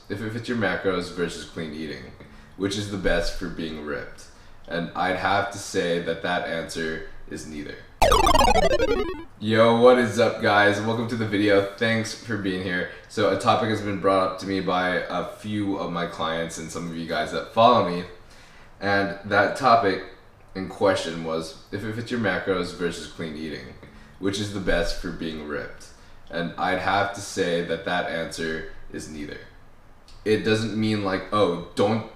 if it fits your macros versus clean eating, which is the best for being ripped? And I'd have to say that that answer is neither. Yo, what is up guys? Welcome to the video. Thanks for being here. So a topic has been brought up to me by a few of my clients and some of you guys that follow me. And that topic in question was if it fits your macros versus clean eating, which is the best for being ripped? And I'd have to say that that answer is neither. It doesn't mean like, oh, don't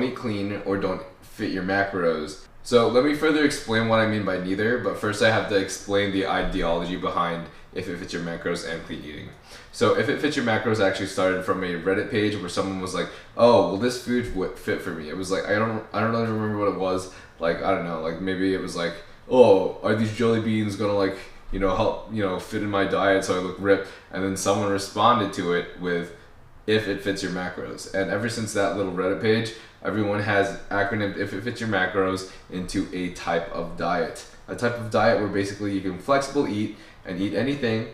eat clean or don't fit your macros. So let me further explain what I mean by neither, but first I have to explain the ideology behind if it fits your macros and clean eating. So if it fits your macros actually started from a Reddit page where someone was like, oh, well this food would fit for me. It was like, I don't really remember what it was. Like, I don't know, like maybe it was like, oh, are these jelly beans gonna like, help, fit in my diet so I look ripped? And then someone responded to it with, if it fits your macros. And ever since that little Reddit page, everyone has acronymed if it fits your macros into a type of diet. A type of diet where basically you can flexible eat and eat anything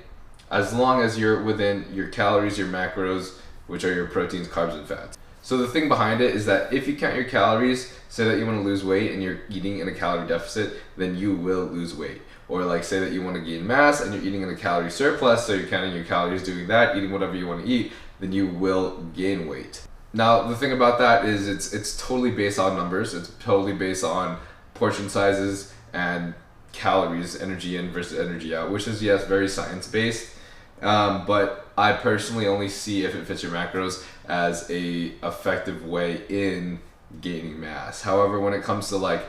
as long as you're within your calories, your macros, which are your proteins, carbs, and fats. So the thing behind it is that if you count your calories, say that you want to lose weight and you're eating in a calorie deficit, then you will lose weight. Or like say that you want to gain mass and you're eating in a calorie surplus, so you're counting your calories, doing that, eating whatever you want to eat, then you will gain weight. Now the thing about that is it's totally based on numbers. It's totally based on portion sizes and calories, energy in versus energy out, which is, yes, very science-based. But I personally only see if it fits your macros as a effective way in gaining mass. However, when it comes to like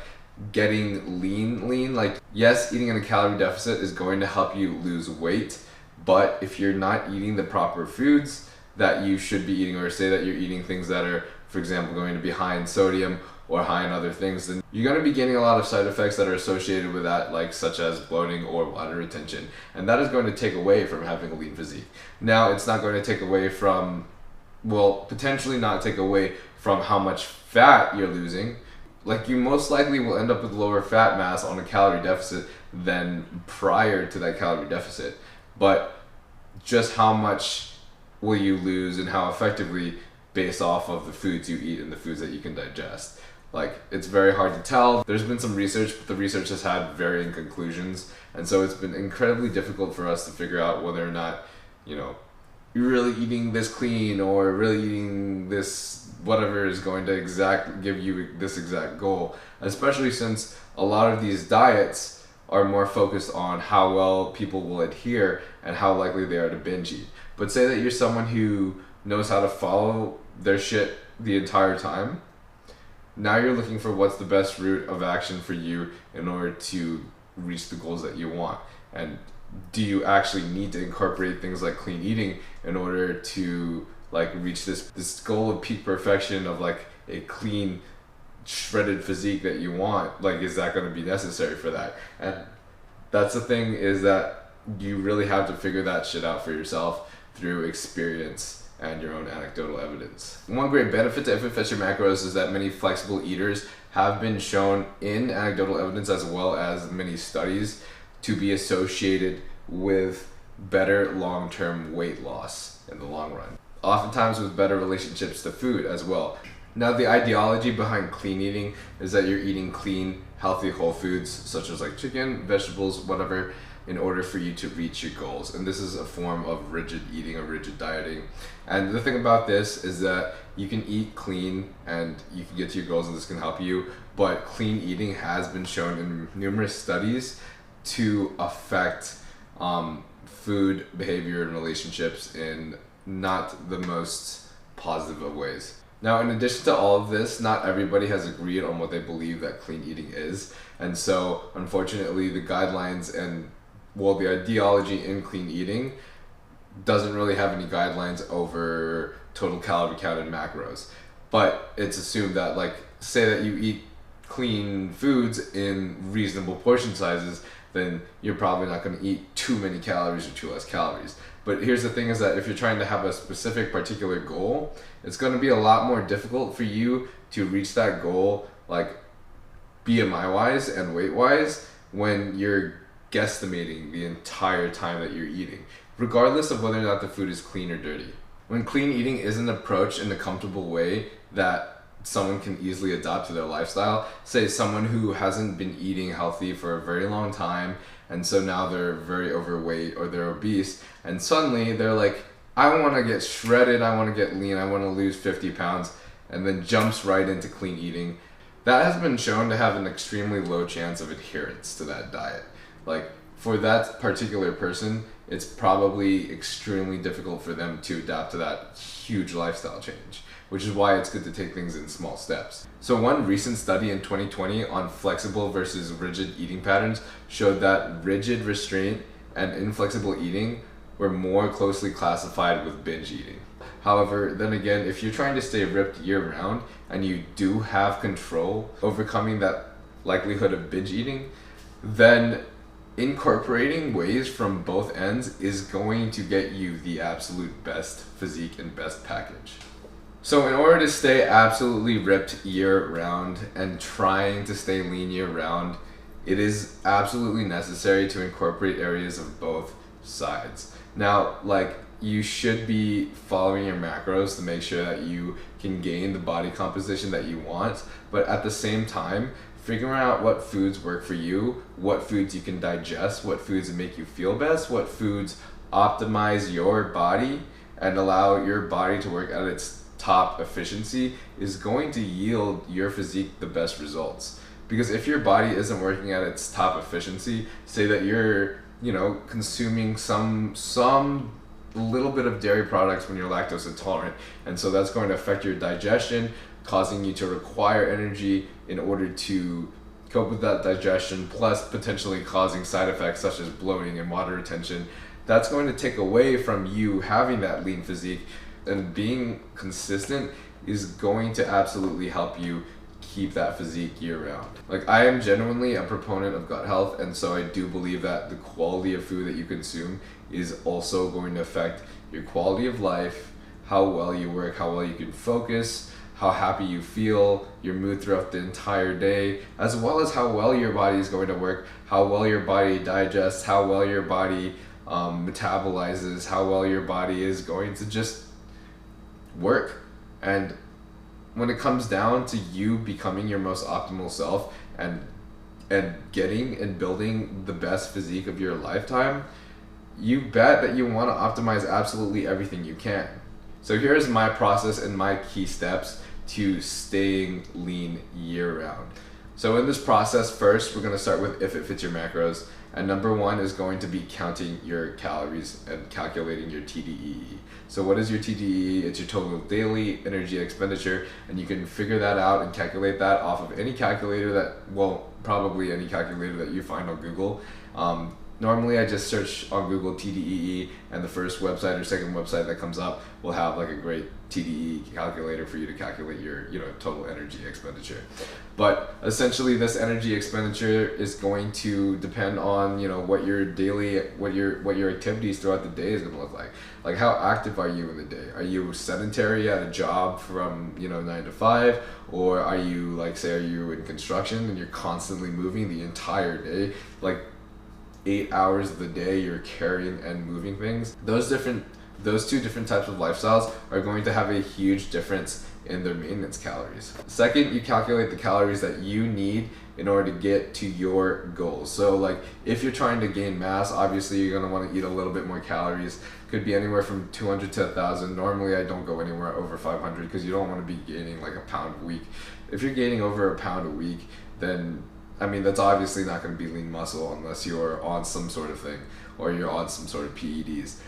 getting lean, like yes, eating in a calorie deficit is going to help you lose weight, but if you're not eating the proper foods that you should be eating, or say that you're eating things that are, for example, going to be high in sodium or high in other things, then you're going to be getting a lot of side effects that are associated with that, like such as bloating or bladder retention. And that is going to take away from having a lean physique. Now, it's not going to take away from, well, potentially not take away from how much fat you're losing. Like you most likely will end up with lower fat mass on a calorie deficit than prior to that calorie deficit. But just how much will you lose and how effectively based off of the foods you eat and the foods that you can digest. Like, it's very hard to tell. There's been some research, but the research has had varying conclusions. And so it's been incredibly difficult for us to figure out whether or not, you're really eating this clean or really eating this whatever is going to give you this exact goal. Especially since a lot of these diets are more focused on how well people will adhere and how likely they are to binge eat. But say that you're someone who knows how to follow their shit the entire time. Now you're looking for what's the best route of action for you in order to reach the goals that you want. And do you actually need to incorporate things like clean eating in order to like reach this goal of peak perfection of like a clean, shredded physique that you want? Like, is that going to be necessary for that? And that's the thing, is that you really have to figure that shit out for yourself through experience and your own anecdotal evidence. One great benefit to if it fits your macros is that many flexible eaters have been shown in anecdotal evidence as well as many studies to be associated with better long-term weight loss in the long run. Oftentimes with better relationships to food as well. Now the ideology behind clean eating is that you're eating clean, healthy whole foods such as like chicken, vegetables, whatever, in order for you to reach your goals. And this is a form of rigid eating or rigid dieting. And the thing about this is that you can eat clean and you can get to your goals and this can help you, but clean eating has been shown in numerous studies to affect food, behavior, and relationships in not the most positive of ways. Now, in addition to all of this, not everybody has agreed on what they believe that clean eating is. And so, unfortunately, the guidelines and the ideology in clean eating doesn't really have any guidelines over total calorie count and macros. But it's assumed that, like, say that you eat clean foods in reasonable portion sizes, then you're probably not going to eat too many calories or too less calories. But here's the thing, is that if you're trying to have a specific particular goal, it's going to be a lot more difficult for you to reach that goal, like BMI wise and weight wise, when you're guesstimating the entire time that you're eating, regardless of whether or not the food is clean or dirty. When clean eating isn't approached in a comfortable way that someone can easily adopt to their lifestyle, say someone who hasn't been eating healthy for a very long time, and so now they're very overweight or they're obese, and suddenly they're like, I want to get shredded, I want to get lean, I want to lose 50 pounds, and then jumps right into clean eating. That has been shown to have an extremely low chance of adherence to that diet. Like, for that particular person, it's probably extremely difficult for them to adapt to that huge lifestyle change, which is why it's good to take things in small steps. So one recent study in 2020 on flexible versus rigid eating patterns showed that rigid restraint and inflexible eating were more closely classified with binge eating. However, then again, if you're trying to stay ripped year-round and you do have control overcoming that likelihood of binge eating, then incorporating ways from both ends is going to get you the absolute best physique and best package. So in order to stay absolutely ripped year-round and trying to stay lean year-round, it is absolutely necessary to incorporate areas of both sides. Now, like, you should be following your macros to make sure that you can gain the body composition that you want, but at the same time, figuring out what foods work for you, what foods you can digest, what foods make you feel best, what foods optimize your body and allow your body to work at its top efficiency is going to yield your physique the best results. Because if your body isn't working at its top efficiency, say that you're, consuming some little bit of dairy products when you're lactose intolerant, and so that's going to affect your digestion, causing you to require energy in order to cope with that digestion, plus potentially causing side effects such as bloating and water retention. That's going to take away from you having that lean physique, and being consistent is going to absolutely help you keep that physique year-round. Like, I am genuinely a proponent of gut health, and so I do believe that the quality of food that you consume is also going to affect your quality of life, how well you work, how well you can focus, how happy you feel, your mood throughout the entire day, as well as how well your body is going to work, how well your body digests, how well your body metabolizes, how well your body is going to just work. And when it comes down to you becoming your most optimal self and getting and building the best physique of your lifetime, you bet that you want to optimize absolutely everything you can. So here's my process and my key steps to staying lean year-round. So in this process, first we're going to start with if it fits your macros, and number one is going to be counting your calories and calculating your TDEE. So what is your TDEE? It's your total daily energy expenditure, and you can figure that out and calculate that off of any calculator probably any calculator that you find on Google. Normally I just search on Google TDEE, and the first website or second website that comes up will have like a great TDEE calculator for you to calculate your total energy expenditure. But essentially this energy expenditure is going to depend on what your activities throughout the day is going to look like. Like, how active are you in the day? Are you sedentary at a job from 9 to 5, or are you are you in construction and you're constantly moving the entire day, like 8 hours of the day you're carrying and moving things? Those two different types of lifestyles are going to have a huge difference in their maintenance calories. Second, you calculate the calories that you need in order to get to your goals. So like, if you're trying to gain mass, obviously you're going to want to eat a little bit more calories. Could be anywhere from 200 to 1,000. Normally I don't go anywhere over 500 because you don't want to be gaining like a pound a week. If you're gaining over a pound a week, then that's obviously not going to be lean muscle unless you're on some sort of thing or you're on some sort of PEDs.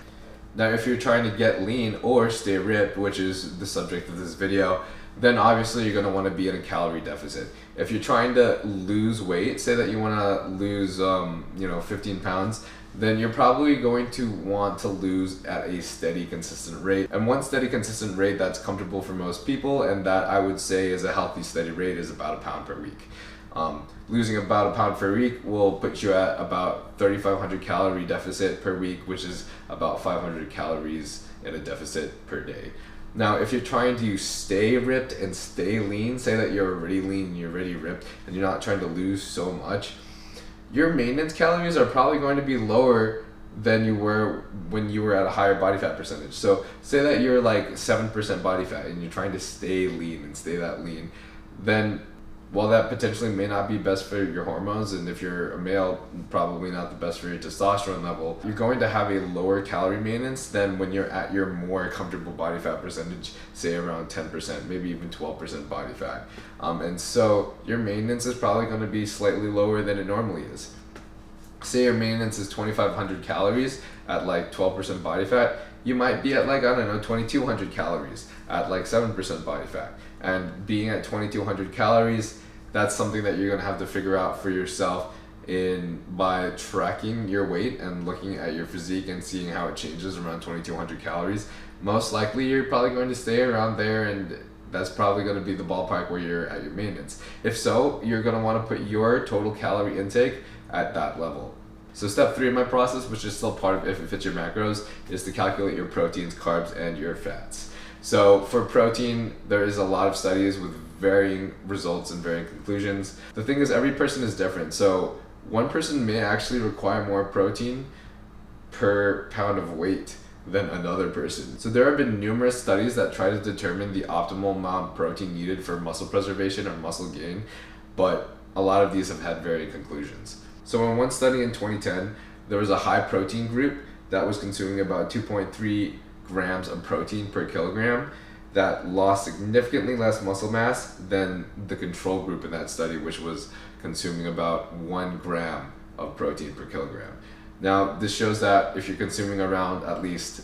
Now, if you're trying to get lean or stay ripped, which is the subject of this video, then obviously you're going to want to be in a calorie deficit. If you're trying to lose weight, say that you want to lose 15 pounds, then you're probably going to want to lose at a steady, consistent rate. And one steady, consistent rate that's comfortable for most people, and that I would say is a healthy, steady rate, is about a pound per week. Losing about a pound per week will put you at about 3,500 calorie deficit per week, which is about 500 calories in a deficit per day. Now, if you're trying to stay ripped and stay lean, say that you're already lean, you're already ripped, and you're not trying to lose so much, your maintenance calories are probably going to be lower than you were when you were at a higher body fat percentage. So say that you're like 7% body fat and you're trying to stay lean and stay that lean, then while that potentially may not be best for your hormones, and if you're a male, probably not the best for your testosterone level, you're going to have a lower calorie maintenance than when you're at your more comfortable body fat percentage, say around 10%, maybe even 12% body fat. And so your maintenance is probably going to be slightly lower than it normally is. Say your maintenance is 2,500 calories at like 12% body fat, you might be at like, I don't know, 2,200 calories at like 7% body fat. And being at 2,200 calories, that's something that you're gonna have to figure out for yourself by tracking your weight and looking at your physique and seeing how it changes around 2,200 calories. Most likely you're probably going to stay around there, and that's probably going to be the ballpark where you're at your maintenance. If so, you're going to want to put your total calorie intake at that level. So step 3 in my process, which is still part of if it fits your macros, is to calculate your proteins, carbs, and your fats. So for protein, there is a lot of studies with varying results and varying conclusions. The thing is, every person is different. So one person may actually require more protein per pound of weight than another person. So there have been numerous studies that try to determine the optimal amount of protein needed for muscle preservation or muscle gain, but a lot of these have had varying conclusions. So in one study in 2010, there was a high protein group that was consuming about 2.3 grams of protein per kilogram that lost significantly less muscle mass than the control group in that study, which was consuming about 1 gram of protein per kilogram. Now, this shows that if you're consuming around at least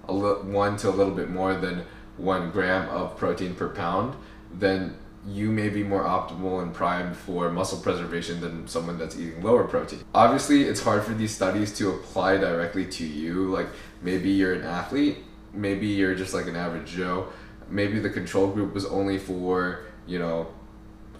1 to a little bit more than 1 gram of protein per pound, then you may be more optimal and primed for muscle preservation than someone that's eating lower protein. Obviously, it's hard for these studies to apply directly to you. Like, maybe you're an athlete, maybe you're just like an average Joe. Maybe the control group was only for,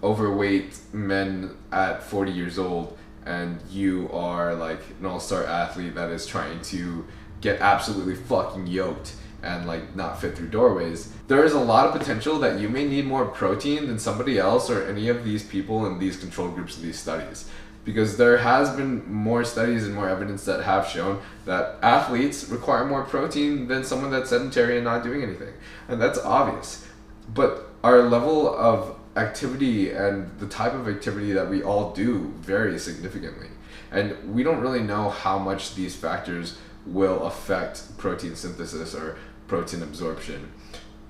overweight men at 40 years old, and you are like an all-star athlete that is trying to get absolutely fucking yoked and like not fit through doorways. There is a lot of potential that you may need more protein than somebody else or any of these people in these control groups in these studies, because there has been more studies and more evidence that have shown that athletes require more protein than someone that's sedentary and not doing anything. And that's obvious. But our level of activity and the type of activity that we all do varies significantly. And we don't really know how much these factors will affect protein synthesis or protein absorption.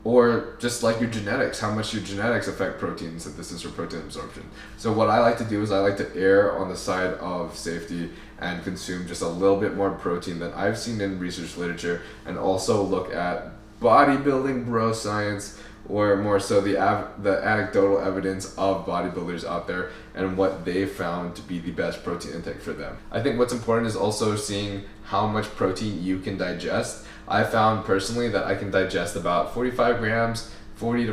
Or just like your genetics, how much your genetics affect protein synthesis or protein absorption. So what I like to do is I like to err on the side of safety and consume just a little bit more protein than I've seen in research literature, and also look at bodybuilding bro science, or more so the anecdotal evidence of bodybuilders out there and what they found to be the best protein intake for them. I think what's important is also seeing how much protein you can digest. I found personally that I can digest about 40 to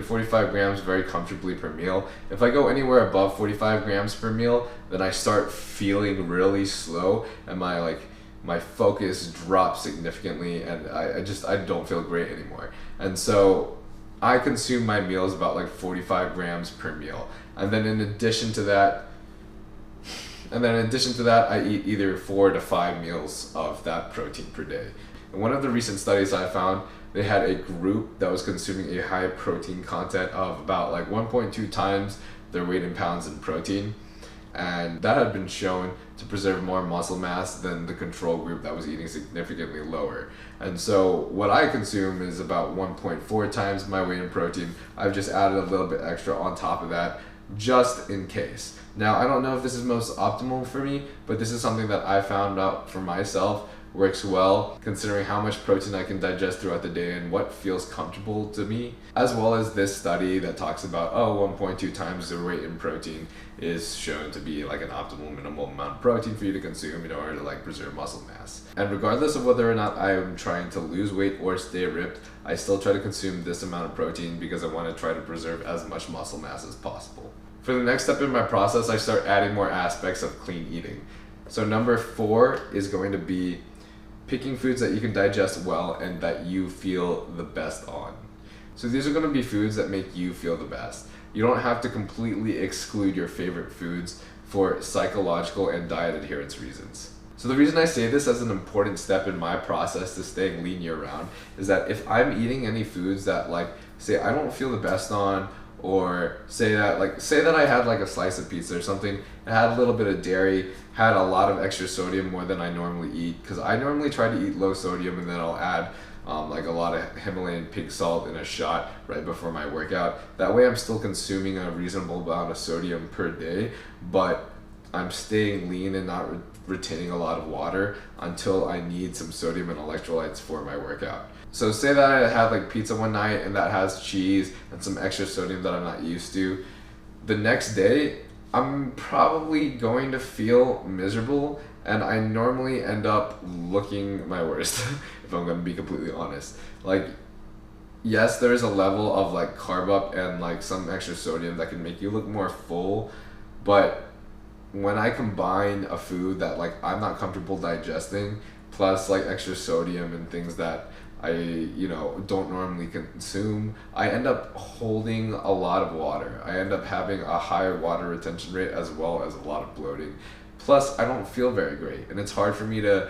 45 grams very comfortably per meal. If I go anywhere above 45 grams per meal, then I start feeling really slow, and my focus drops significantly, and I don't feel great anymore. And so I consume my meals about like 45 grams per meal. And then in addition to that, I eat either 4 to 5 meals of that protein per day. In one of the recent studies I found, they had a group that was consuming a high protein content of about like 1.2 times their weight in pounds in protein. And that had been shown to preserve more muscle mass than the control group that was eating significantly lower. And so what I consume is about 1.4 times my weight in protein. I've just added a little bit extra on top of that, just in case. Now, I don't know if this is most optimal for me, but this is something that I found out for myself works well, considering how much protein I can digest throughout the day and what feels comfortable to me, as well as this study that talks about 1.2 times the weight in protein is shown to be like an optimal minimal amount of protein for you to consume in order to like preserve muscle mass. And regardless of whether or not I am trying to lose weight or stay ripped, I still try to consume this amount of protein because I want to try to preserve as much muscle mass as possible. For the next step in my process, I start adding more aspects of clean eating. So number 4 is going to be picking foods that you can digest well and that you feel the best on. So these are going to be foods that make you feel the best. You don't have to completely exclude your favorite foods for psychological and diet adherence reasons. So the reason I say this as an important step in my process to staying lean year round is that if I'm eating any foods that, like, say I don't feel the best on, or say that I had like a slice of pizza or something, it had a little bit of dairy, had a lot of extra sodium, more than I normally eat, because I normally try to eat low sodium, and then I'll add like a lot of Himalayan pink salt in a shot right before my workout. That way I'm still consuming a reasonable amount of sodium per day, but I'm staying lean and not retaining a lot of water until I need some sodium and electrolytes for my workout. So say that I had like pizza one night and that has cheese and some extra sodium that I'm not used to. The next day, I'm probably going to feel miserable, and I normally end up looking my worst, if I'm going to be completely honest. Like, yes, there's a level of like carb up and like some extra sodium that can make you look more full, but when I combine a food that like I'm not comfortable digesting, plus like extra sodium and things that I, don't normally consume, I end up holding a lot of water. I end up having a higher water retention rate, as well as a lot of bloating. Plus, I don't feel very great, and it's hard for me to,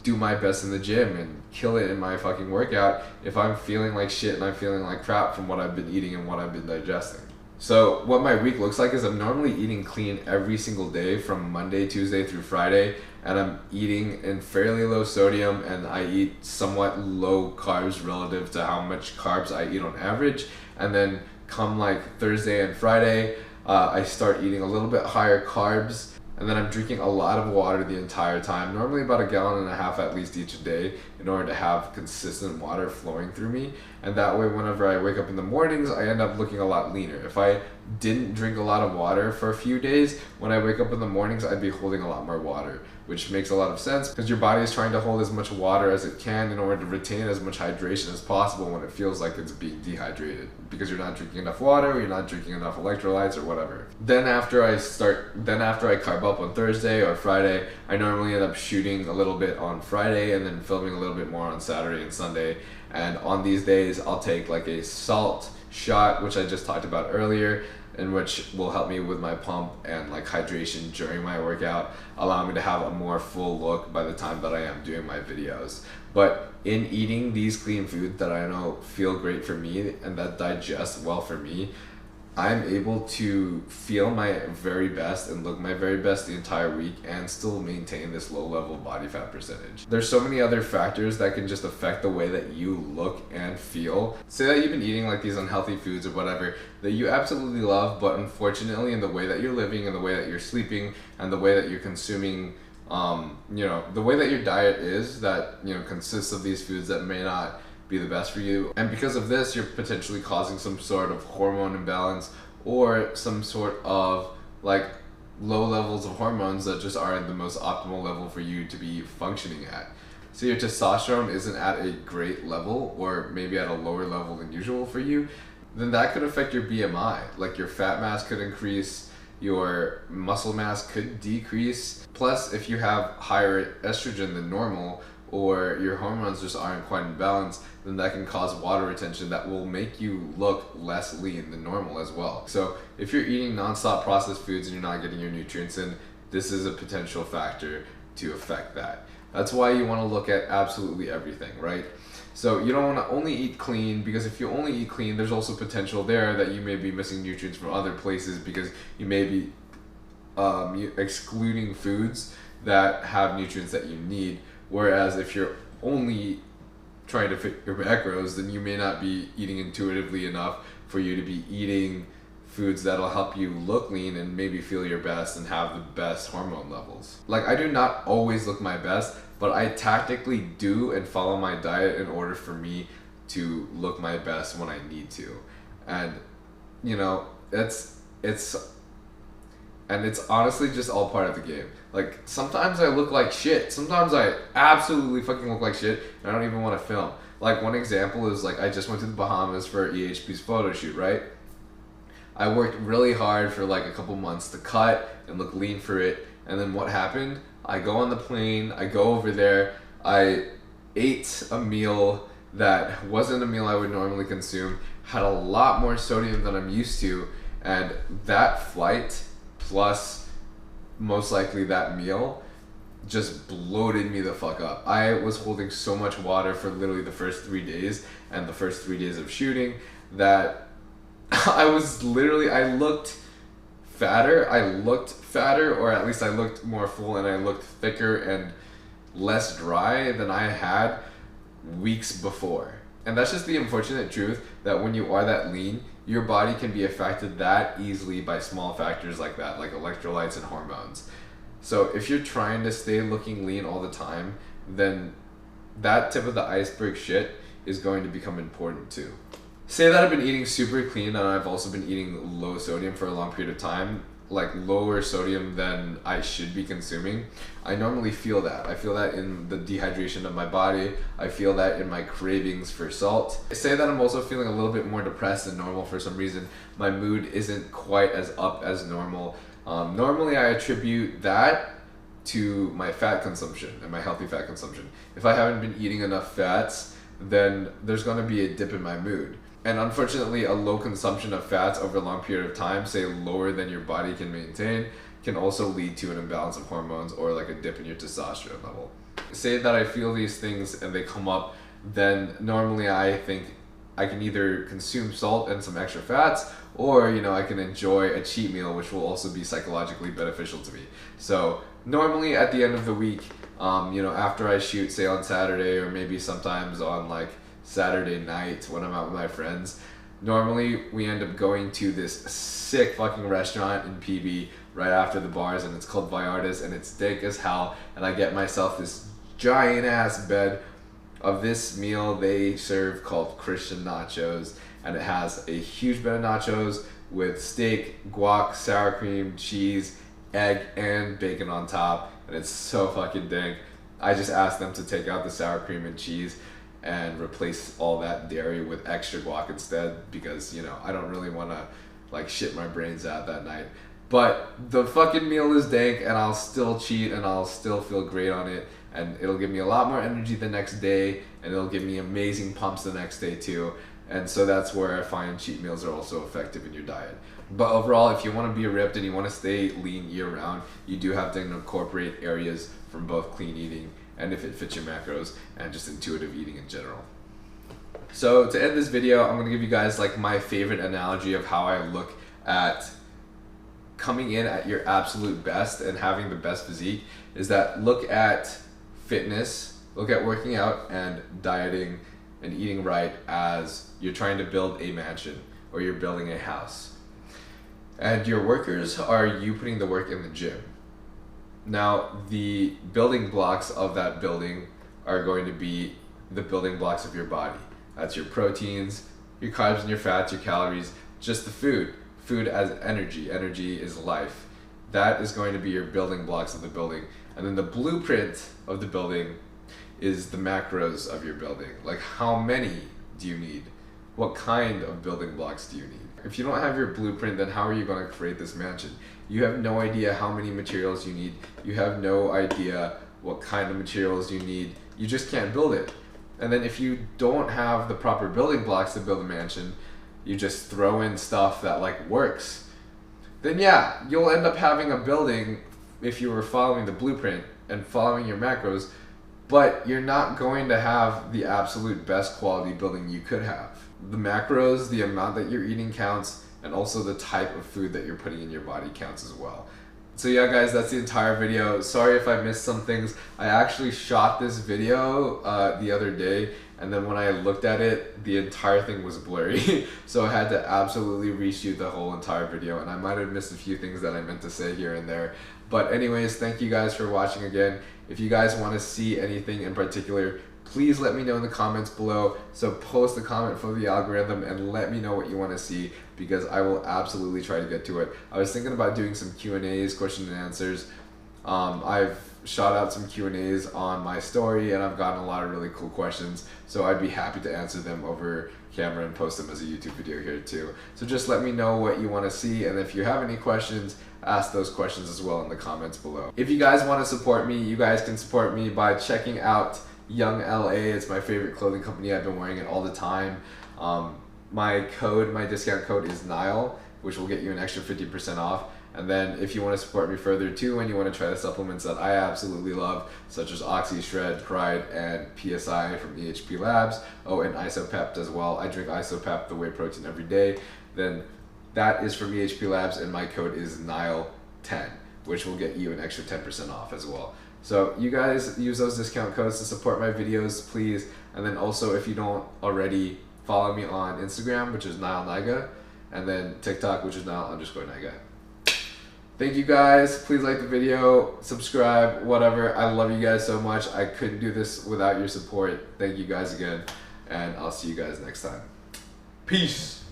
do my best in the gym and kill it in my fucking workout if I'm feeling like shit and I'm feeling like crap from what I've been eating and what I've been digesting. So what my week looks like is I'm normally eating clean every single day from Monday, Tuesday through Friday, and I'm eating in fairly low sodium, and I eat somewhat low carbs relative to how much carbs I eat on average. And then come like Thursday and Friday, I start eating a little bit higher carbs, and then I'm drinking a lot of water the entire time, normally about 1.5 gallons at least each day, in order to have consistent water flowing through me. And that way, whenever I wake up in the mornings, I end up looking a lot leaner. If I didn't drink a lot of water for a few days, when I wake up in the mornings, I'd be holding a lot more water, which makes a lot of sense because your body is trying to hold as much water as it can in order to retain as much hydration as possible when it feels like it's being dehydrated, because you're not drinking enough water, or you're not drinking enough electrolytes, or whatever. Then after I carb up on Thursday or Friday, I normally end up shooting a little bit on Friday and then filming a little bit more on Saturday and Sunday. And on these days, I'll take like a salt shot, which I just talked about earlier, and which will help me with my pump and like hydration during my workout, allow me to have a more full look by the time that I am doing my videos. But in eating these clean foods that I know feel great for me and that digest well for me, I'm able to feel my very best and look my very best the entire week and still maintain this low level body fat percentage. There's so many other factors that can just affect the way that you look and feel. Say that you've been eating like these unhealthy foods or whatever that you absolutely love, but unfortunately in the way that you're living and the way that you're sleeping and the way that you're consuming, the way that your diet is, that, consists of these foods that may not be the best for you, and because of this you're potentially causing some sort of hormone imbalance or some sort of like low levels of hormones that just aren't the most optimal level for you to be functioning at. So your testosterone isn't at a great level, or maybe at a lower level than usual for you, then that could affect your BMI. Like your fat mass could increase, your muscle mass could decrease. Plus, if you have higher estrogen than normal, or your hormones just aren't quite in balance, then that can cause water retention that will make you look less lean than normal as well. So if you're eating nonstop processed foods and you're not getting your nutrients in, this is a potential factor to affect that. That's why you want to look at absolutely everything, right? So you don't want to only eat clean, because if you only eat clean, there's also potential there that you may be missing nutrients from other places, because you may be excluding foods that have nutrients that you need. Whereas if you're only trying to fit your macros, then you may not be eating intuitively enough for you to be eating foods that'll help you look lean and maybe feel your best and have the best hormone levels. Like, I do not always look my best, but I tactically do and follow my diet in order for me to look my best when I need to. And it's honestly just all part of the game. Like, sometimes I look like shit. Sometimes I absolutely fucking look like shit and I don't even want to film. Like, one example is, like, I just went to the Bahamas for EHP's photo shoot, right? I worked really hard for like a couple months to cut and look lean for it. And then what happened? I go on the plane, I go over there, I ate a meal that wasn't a meal I would normally consume, had a lot more sodium than I'm used to, and that flight plus most likely that meal just bloated me the fuck up. I was holding so much water for literally the first 3 days and the first 3 days of shooting that I looked fatter, or at least I looked more full, and I looked thicker and less dry than I had weeks before. And that's just the unfortunate truth, that when you are that lean, your body can be affected that easily by small factors like that, like electrolytes and hormones. So if you're trying to stay looking lean all the time, then that tip of the iceberg shit is going to become important too. Say that I've been eating super clean and I've also been eating low sodium for a long period of time, like lower sodium than I should be consuming. I normally feel that. I feel that in the dehydration of my body. I feel that in my cravings for salt. Say that I'm also feeling a little bit more depressed than normal for some reason. My mood isn't quite as up as normal. Normally I attribute that to my fat consumption and my healthy fat consumption. If I haven't been eating enough fats, then there's going to be a dip in my mood. And unfortunately, a low consumption of fats over a long period of time, say lower than your body can maintain, can also lead to an imbalance of hormones or like a dip in your testosterone level. Say that I feel these things and they come up, then normally I think I can either consume salt and some extra fats, or I can enjoy a cheat meal, which will also be psychologically beneficial to me. So normally at the end of the week, after I shoot, say on Saturday, or maybe sometimes on like Saturday night when I'm out with my friends, normally we end up going to this sick fucking restaurant in PB right after the bars, and it's called Vallarta's, and it's thick as hell, and I get myself this giant ass bed of this meal they serve called Christian nachos, and it has a huge bed of nachos with steak, guac, sour cream, cheese, egg, and bacon on top, and it's so fucking dank. I just asked them to take out the sour cream and cheese and replace all that dairy with extra guac instead, because I don't really want to like shit my brains out that night. But the fucking meal is dank, and I'll still cheat and I'll still feel great on it, and it'll give me a lot more energy the next day, and it'll give me amazing pumps the next day too. And so that's where I find cheat meals are also effective in your diet. But overall, if you want to be ripped and you want to stay lean year round, you do have to incorporate areas from both clean eating, and if it fits your macros, and just intuitive eating in general. So to end this video, I'm going to give you guys like my favorite analogy of how I look at coming in at your absolute best and having the best physique, is that look at fitness, look at working out and dieting and eating right as you're trying to build a mansion or you're building a house. And your workers are you putting the work in the gym. Now, the building blocks of that building are going to be the building blocks of your body. That's your proteins, your carbs and your fats, your calories, just the food. Food as energy. Energy is life. That is going to be your building blocks of the building. And then the blueprint of the building is the macros of your building. Like, how many do you need? What kind of building blocks do you need? If you don't have your blueprint, then how are you going to create this mansion? You have no idea how many materials you need. You have no idea what kind of materials you need. You just can't build it. And then if you don't have the proper building blocks to build a mansion, you just throw in stuff that like works, then yeah, you'll end up having a building if you were following the blueprint and following your macros, but you're not going to have the absolute best quality building you could have. The macros, the amount that you're eating counts, and also the type of food that you're putting in your body counts as well. So yeah guys, that's the entire video. Sorry if I missed some things. I actually shot this video the other day, and then when I looked at it, the entire thing was blurry. So I had to absolutely reshoot the whole entire video, and I might have missed a few things that I meant to say here and there. But anyways, thank you guys for watching again. If you guys want to see anything in particular, please let me know in the comments below. So post a comment for the algorithm and let me know what you want to see, because I will absolutely try to get to it. I was thinking about doing some Q&As, question and answers. I've shot out some Q&As on my story, and I've gotten a lot of really cool questions, so I'd be happy to answer them over camera and post them as a YouTube video here too. So just let me know what you want to see, and if you have any questions, ask those questions as well in the comments below. If you guys want to support me, you guys can support me by checking out Young LA. It's my favorite clothing company. I've been wearing it all the time. My discount code is Nile, which will get you an extra 50% off. And then if you want to support me further too, and you want to try the supplements that I absolutely love, such as Oxy, Shred, Pride, and PSI from EHP Labs, and Isopep as well. I drink Isopep, the whey protein, every day. Then that is from EHP Labs, and my code is NILE10, which will get you an extra 10% off as well. So you guys use those discount codes to support my videos, please. And then also, if you don't already, follow me on Instagram, which is NileNiga, and then TikTok, which is Nile_Niga. Thank you guys. Please like the video, subscribe, whatever. I love you guys so much. I couldn't do this without your support. Thank you guys again, and I'll see you guys next time. Peace.